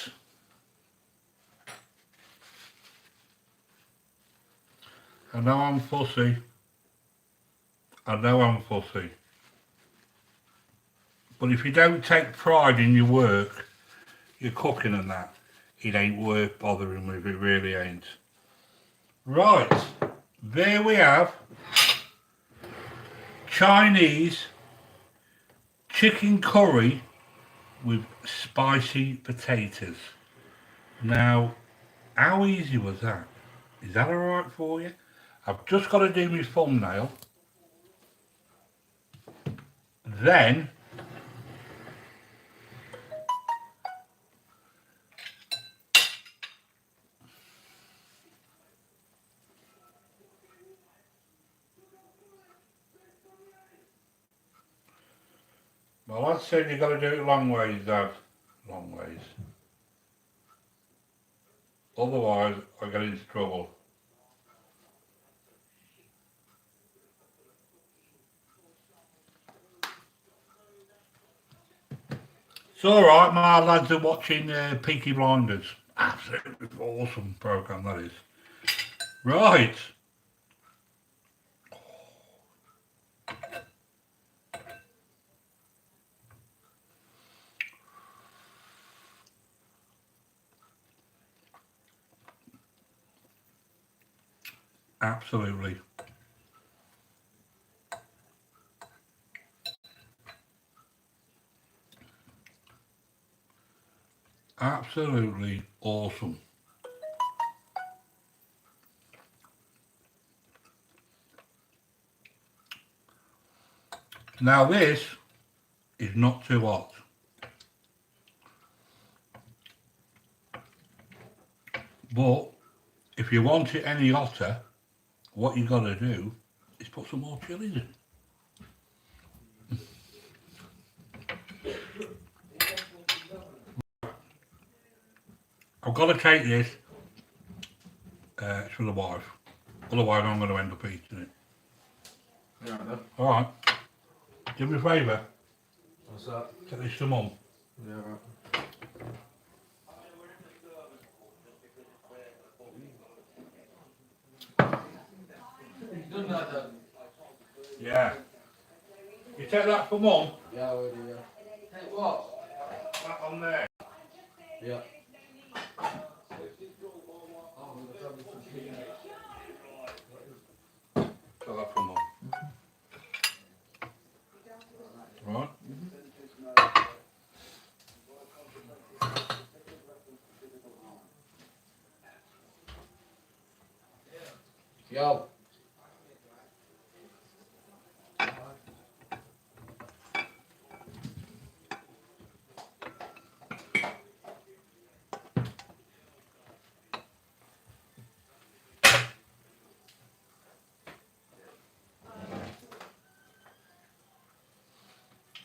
Speaker 1: I know I'm fussy. I know I'm fussy. But if you don't take pride in your work, your cooking and that, it ain't worth bothering with, it really ain't. Right, there we have Chinese chicken curry with spicy potatoes. Now, how easy was that? Is that alright for you? I've just got to do my thumbnail. Then my lad said you got to do it long ways, Dad. Long ways. Otherwise, I get into trouble. It's alright, my lads are watching Peaky Blinders. Absolutely awesome programme that is. Right. Absolutely. Absolutely awesome. Now this is not too hot. But if you want it any hotter, what you got to do is put some more chilies in. I've got to take this to the wife, otherwise I'm going to end up eating it.
Speaker 2: Yeah, then.
Speaker 1: Alright, do me a favour,
Speaker 2: What's that?
Speaker 1: take this to Mum.
Speaker 2: Yeah, right. You done that then?
Speaker 1: Yeah. You take that for Mum?
Speaker 2: Yeah, I will do, yeah. Hey, what?
Speaker 1: That on there.
Speaker 2: Yeah.
Speaker 1: Take that for Mum. Right.
Speaker 2: Yo.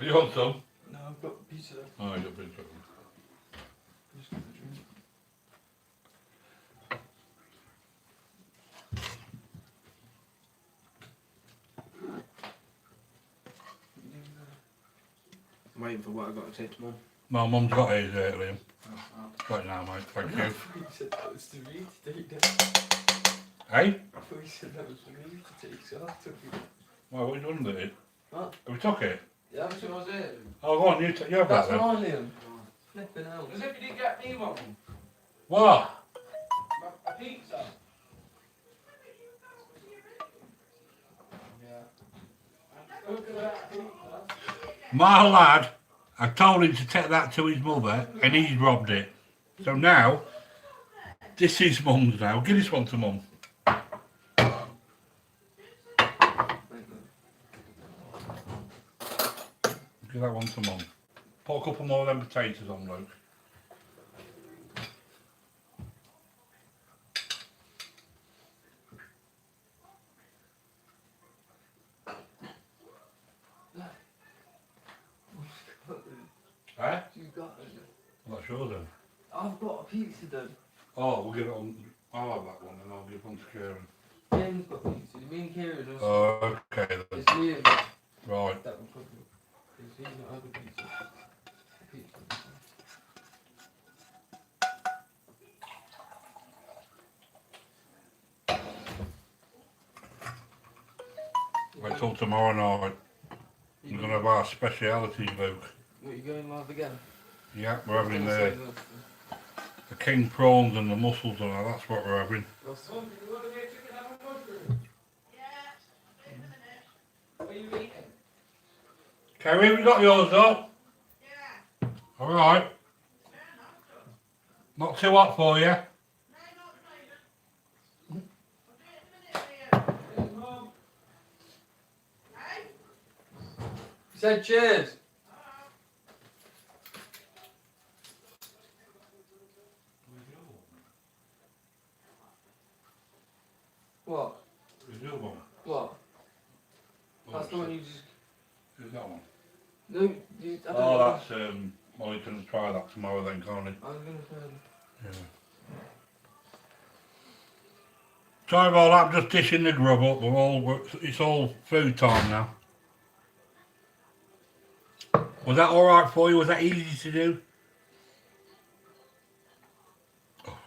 Speaker 1: You want some?
Speaker 2: No, I've got a pizza.
Speaker 1: Oh, you've been trouble.
Speaker 2: Just got a drink. I'm waiting for what I got to take to Mum.
Speaker 1: My Mum's got his, Liam.
Speaker 2: Oh,
Speaker 1: Right now, mate, thank
Speaker 2: I
Speaker 1: you.
Speaker 2: thought you said that was to me to take then.
Speaker 1: Hey?
Speaker 2: I thought you said that was for me to take, so I took it.
Speaker 1: Well, what have you done with it?
Speaker 2: What?
Speaker 1: Have we took it?
Speaker 2: Yeah, that's what I was there.
Speaker 1: Oh, go on, you have that
Speaker 2: That's
Speaker 1: then.
Speaker 2: mine, Liam. Flipping out.
Speaker 3: As if you didn't get me one.
Speaker 1: What?
Speaker 3: A pizza. Yeah. Look at that pizza.
Speaker 1: My lad, I told him to take that to his mother and he's robbed it. So now, this is Mum's now. Give this one to Mum. Give that one to Mum. Put a couple more of them potatoes on, Luke. Eh?
Speaker 2: You got it.
Speaker 1: I'm not sure then.
Speaker 2: I've got a pizza then.
Speaker 1: Oh, we'll give it on. I'll have that one and I'll give one to Kieran.
Speaker 2: James got pizza. Me and Kieran also.
Speaker 1: Oh, okay then.
Speaker 2: It's Liam.
Speaker 1: Right.
Speaker 2: That one probably. Because he's not had a pizza. Pizza.
Speaker 1: Wait till tomorrow night. We're going to have our speciality, Luke.
Speaker 2: What, you going live again?
Speaker 1: Yeah, we're having
Speaker 2: Say
Speaker 1: the king prawns and the mussels and all, that's what we're having.
Speaker 2: that's-
Speaker 3: You want to be a chicken and a mushroom? What are you eating?
Speaker 1: Kerry, have you got yours up? Yeah. Alright. Not too hot for you?
Speaker 3: Yes, Mum.
Speaker 2: He said cheers. What?
Speaker 1: Is your one?
Speaker 2: What? That's the one you just.
Speaker 1: Who's that one?
Speaker 2: No, you. I don't
Speaker 1: Oh,
Speaker 2: know.
Speaker 1: that's, well, you can try that tomorrow then, can't you?
Speaker 2: I was gonna say.
Speaker 1: Yeah. Sorry about that, I'm just dishing the grub up, it's all food time now. Was that alright for you? Was that easy to do? Oh.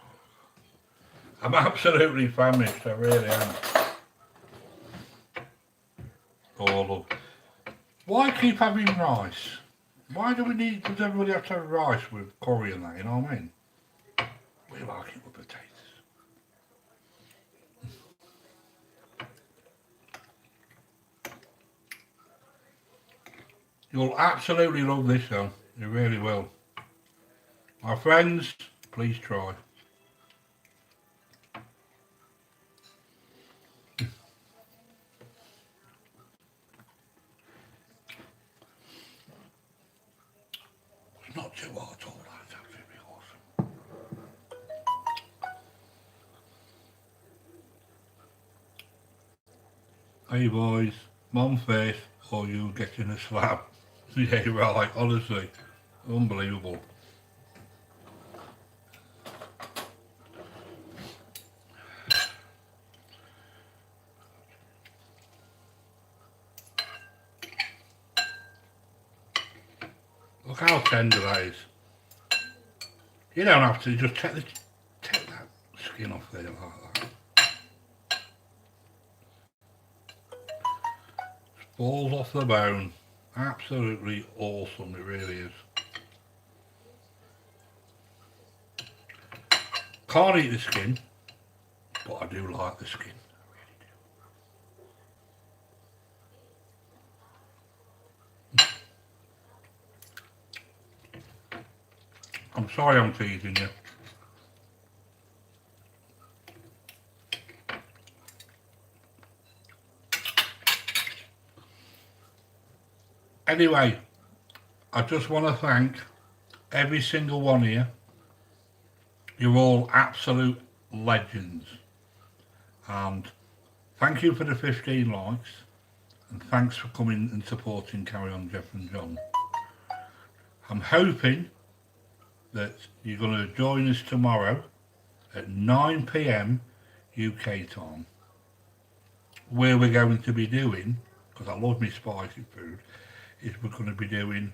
Speaker 1: I'm absolutely famished, I really am. Oh, look. Why keep having rice? Why does everybody have to have rice with curry and that, you know what I mean? We like it with potatoes. You'll absolutely love this though, you really will. My friends, please try. It's not too hard at all, that's absolutely awesome. Hey boys, mum face or you getting a slap. Yeah, right, honestly, unbelievable. Look how tender that is. You don't have to, just take that skin off there like that. Falls off the bone. Absolutely awesome, it really is. Can't eat the skin, but I do like the skin. I really do. I'm sorry I'm teasing you. Anyway, I just want to thank every single one of you. You're all absolute legends. And thank you for the 15 likes. And thanks for coming and supporting Carry On Jeff and John. I'm hoping that you're going to join us tomorrow at 9 p.m. UK time, where we're going to be doing, because I love my spicy food, is we're going to be doing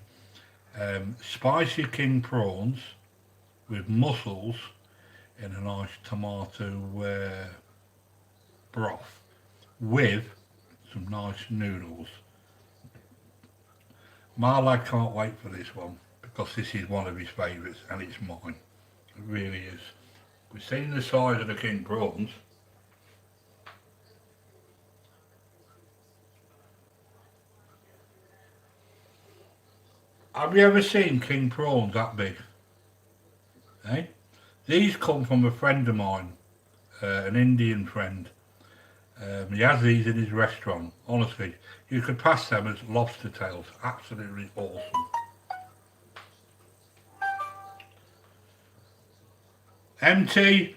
Speaker 1: spicy king prawns with mussels in a nice tomato broth with some nice noodles. My lad can't wait for this one because this is one of his favourites and it's mine. It really is. We've seen the size of the king prawns. Have you ever seen king prawns that big? Eh? These come from a friend of mine, an Indian friend. He has these in his restaurant. Honestly, you could pass them as lobster tails. Absolutely awesome. MT,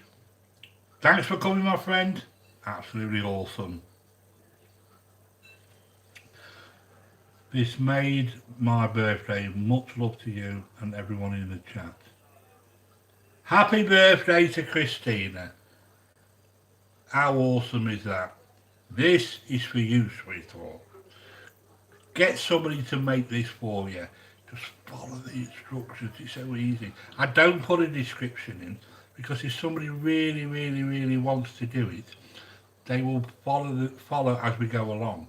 Speaker 1: thanks for coming, my friend. Absolutely awesome. This made my birthday. Much love to you and everyone in the chat. Happy birthday to Christina. How awesome is that? This is for you, sweetheart. Get somebody to make this for you. Just follow the instructions. It's so easy. I don't put a description in because if somebody really wants to do it, they will follow as we go along.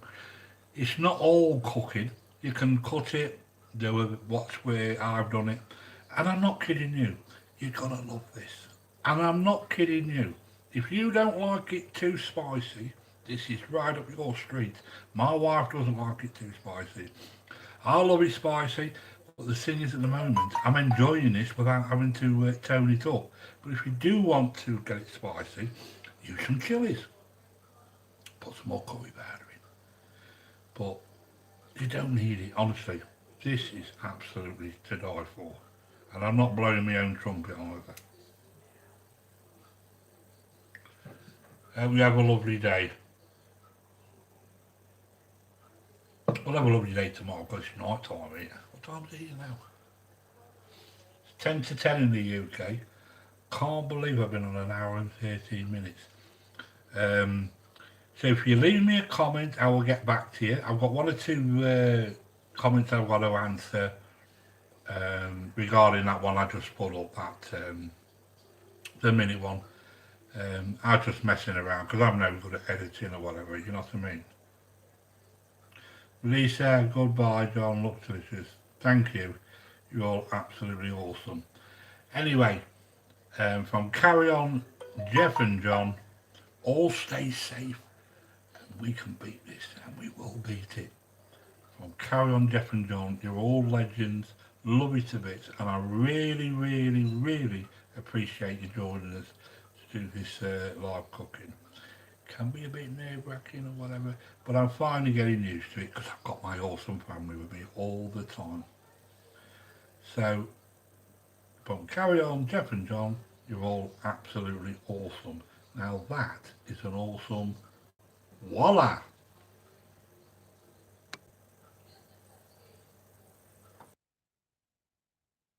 Speaker 1: It's not all cooking. You can cut it, do it, watch where I've done it. And I'm not kidding you. You're gonna love this. And I'm not kidding you. If you don't like it too spicy, this is right up your street. My wife doesn't like it too spicy. I love it spicy, but the thing is at the moment, I'm enjoying this without having to tone it up. But if you do want to get it spicy, use some chilies. Put some more curry powder in. But you don't need it, honestly. This is absolutely to die for. And I'm not blowing my own trumpet either. Hope you have a lovely day. We'll have a lovely day tomorrow because it's night time here. What time is it here now? It's 10 to 10 in the UK. Can't believe I've been on an hour and 13 minutes. So if you leave me a comment, I will get back to you. I've got one or two comments I've got to answer regarding that one I just put up, that the minute one. I'm just messing around because I'm no good at editing or whatever, you know what I mean? Lisa, goodbye. John, look delicious. Thank you. You're all absolutely awesome. Anyway, from Carry On, Jeff and John, all stay safe and we can beat this and we will beat it. From Carry On, Jeff and John, you're all legends. Love you to bits and I really, really, really appreciate you joining us to do this live cooking. Can be a bit nerve-wracking or whatever, but I'm finally getting used to it because I've got my awesome family with me all the time. So, from Carry On, Jeff and John, you're all absolutely awesome. Now that is an awesome voila!